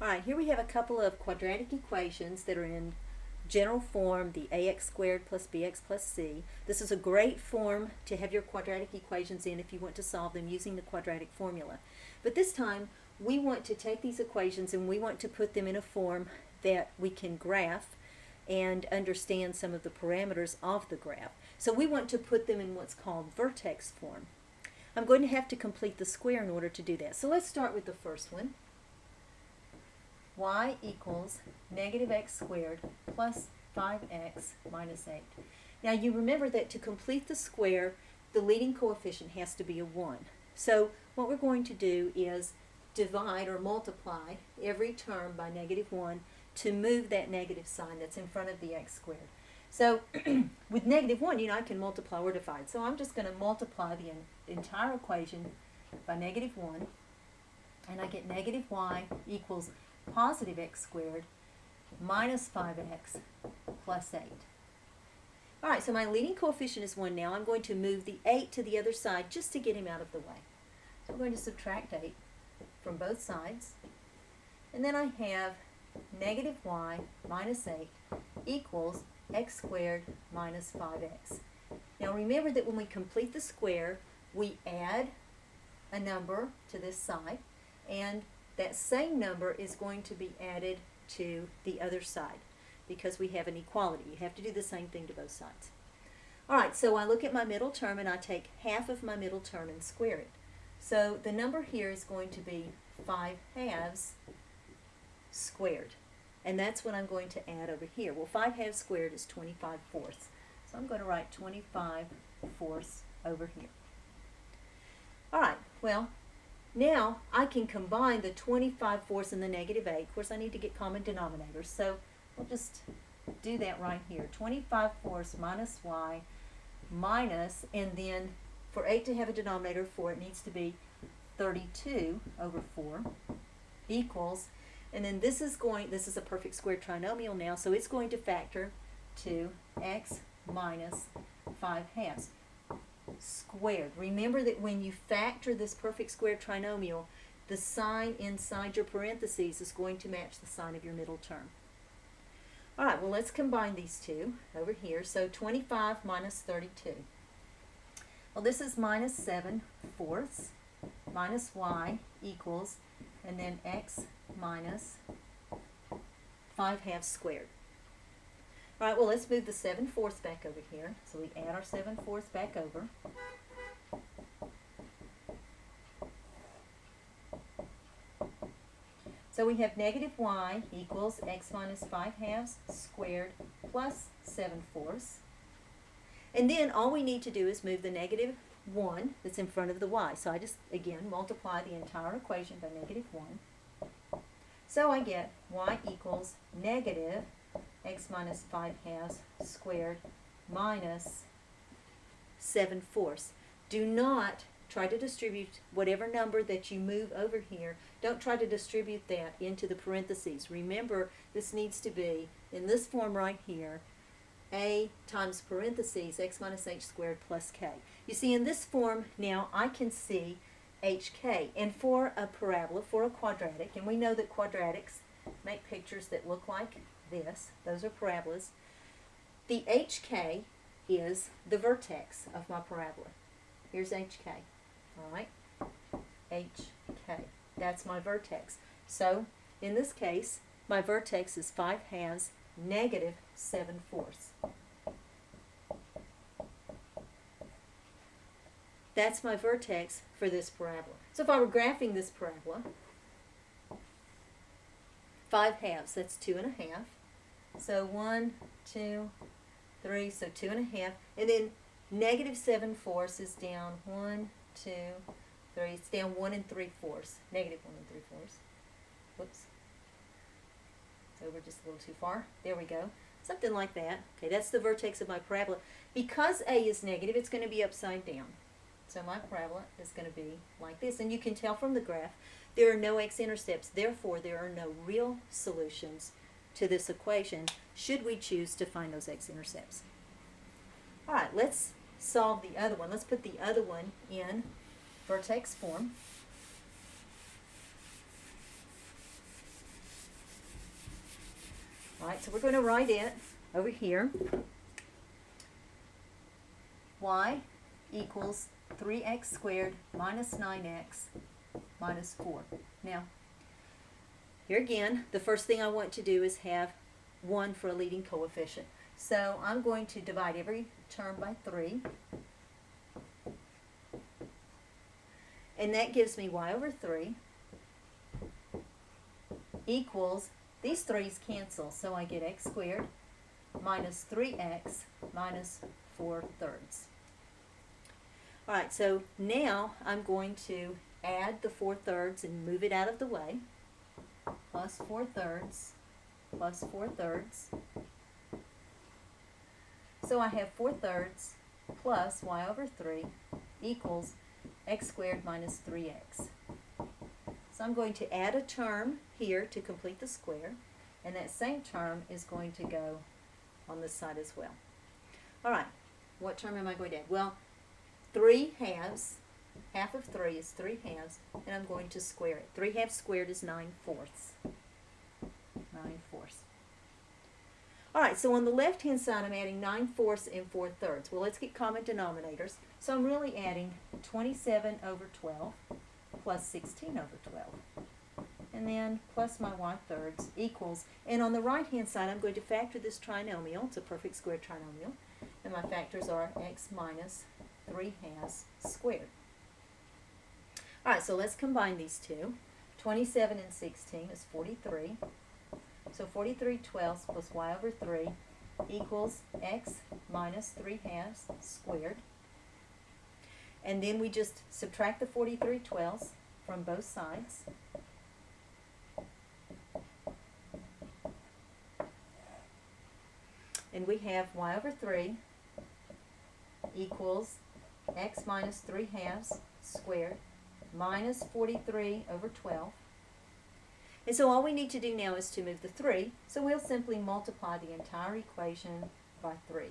Alright, here we have a couple of quadratic equations that are in general form, the ax squared plus bx plus c. This is a great form to have your quadratic equations in if you want to solve them using the quadratic formula. But this time, we want to take these equations and we want to put them in a form that we can graph and understand some of the parameters of the graph. So we want to put them in what's called vertex form. I'm going to have to complete the square in order to do that. So let's start with the first one. Y equals negative x squared plus 5x minus 8. Now you remember that to complete the square, the leading coefficient has to be a 1. So what we're going to do is divide or multiply every term by negative 1 to move that negative sign that's in front of the x squared. So with negative 1, I can multiply or divide. So I'm just going to multiply the entire equation by negative 1, and I get negative y equals positive x squared minus 5x plus 8. Alright, so my leading coefficient is 1 now. I'm going to move the 8 to the other side just to get him out of the way. So I'm going to subtract 8 from both sides. And then I have negative y minus 8 equals x squared minus 5x. Now remember that when we complete the square, we add a number to this side, and that same number is going to be added to the other side because we have an equality. You have to do the same thing to both sides. Alright, so I look at my middle term and I take half of my middle term and square it. So the number here is going to be 5/2 squared. And that's what I'm going to add over here. Well, 5/2 squared is 25/4. So I'm going to write 25/4 over here. Alright, well, now I can combine the 25/4 and the negative 8. Of course, I need to get common denominators, so we'll just do that right here. 25/4 minus y minus, and then for 8 to have a denominator 4, it needs to be 32 over 4 equals, and then this is a perfect square trinomial now, so it's going to factor to x minus 5/2 squared. Remember that when you factor this perfect square trinomial, the sign inside your parentheses is going to match the sign of your middle term. Alright, well, let's combine these two over here. So 25 minus 32. Well, this is minus 7/4 minus y equals, and then x minus 5/2 squared. Alright, well, let's move the 7/4 back over here. So we add our 7/4 back over. So we have negative y equals x minus 5/2 squared plus 7/4. And then all we need to do is move the negative 1 that's in front of the y. So I just, again, multiply the entire equation by negative 1. So I get y equals negative x minus 5/2 squared minus 7/4. Do not try to distribute whatever number that you move over here. Don't try to distribute that into the parentheses. Remember, this needs to be, in this form right here, a times parentheses x minus h squared plus k. You see, in this form now I can see hk. And for a parabola, for a quadratic, and we know that quadratics make pictures that look like this, those are parabolas, the hk is the vertex of my parabola. Here's hk, alright? hk, that's my vertex. So, in this case, my vertex is 5/2 negative 7/4. That's my vertex for this parabola. So if I were graphing this parabola, 5/2, that's 2.5. So 1, 2, 3, so 2.5. And then negative 7/4 is down 1, 2, 3. It's down 1 3/4. Negative 1 3/4. Whoops. It's over just a little too far. There we go. Something like that. Okay, that's the vertex of my parabola. Because a is negative, it's going to be upside down. So my parabola is going to be like this. And you can tell from the graph, there are no x-intercepts. Therefore, there are no real solutions to this equation should we choose to find those x-intercepts. All right, let's solve the other one. Let's put the other one in vertex form. Alright, so we're going to write it over here. Y equals 3x squared minus 9x minus 4. Now, here again, the first thing I want to do is have 1 for a leading coefficient. So I'm going to divide every term by 3. And that gives me y over 3 equals, these 3's cancel, so I get x squared minus 3x minus 4 thirds. Alright, so now I'm going to add the 4 thirds and move it out of the way. Plus 4 thirds plus 4 thirds. So I have 4 thirds plus y over 3 equals x squared minus 3x. So I'm going to add a term here to complete the square, and that same term is going to go on this side as well. Alright, what term am I going to add? Well, 3 halves, half of 3 is 3 halves, and I'm going to square it. 3 halves squared is 9 fourths. 9 fourths. Alright, so on the left-hand side I'm adding 9 fourths and 4 thirds. Well, let's get common denominators. So I'm really adding 27 over 12 plus 16 over 12. And then plus my y thirds equals, and on the right-hand side I'm going to factor this trinomial. It's a perfect square trinomial. And my factors are x minus 3 halves squared. Alright, so let's combine these two. 27 and 16 is 43. So 43 twelfths plus y over 3 equals x minus 3 halves squared. And then we just subtract the 43 twelfths from both sides. And we have y over 3 equals x minus 3 halves squared minus 43 over 12. And so all we need to do now is to move the 3. So we'll simply multiply the entire equation by 3.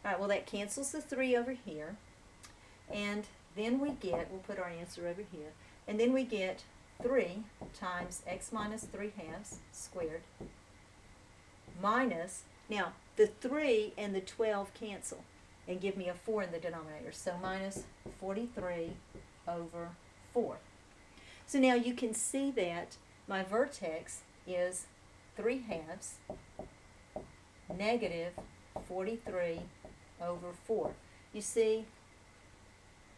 Alright, well that cancels the 3 over here. And then we get, we'll put our answer over here, and then we get 3 times x minus 3 halves squared minus, now the 3 and the 12 cancel and give me a 4 in the denominator, so minus 43 over 4. So now you can see that my vertex is 3 halves negative 43 over 4. You see,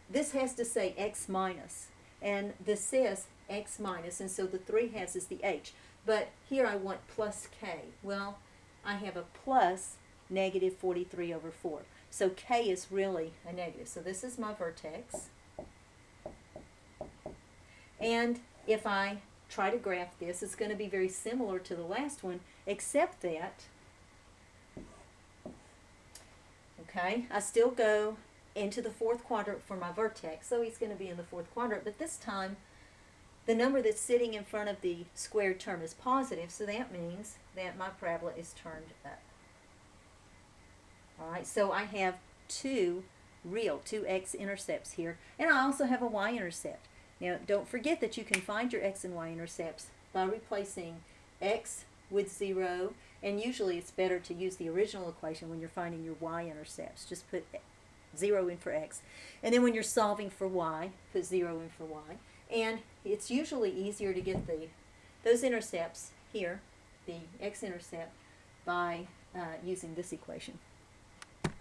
this has to say x minus, and this says x minus, and so the 3 halves is the h. But here I want plus k. Well, I have a plus negative 43 over 4. So k is really a negative. So this is my vertex. And if I try to graph this, it's going to be very similar to the last one, except that, okay, I still go into the 4th quadrant for my vertex, so he's going to be in the 4th quadrant, but this time the number that's sitting in front of the squared term is positive, so that means that my parabola is turned up. Alright, so I have two x-intercepts here, and I also have a y-intercept. Now, don't forget that you can find your x and y-intercepts by replacing x with 0, and usually it's better to use the original equation when you're finding your y-intercepts. Just put 0 in for x. And then when you're solving for y, put 0 in for y. And it's usually easier to get those intercepts here, the x-intercept, by using this equation.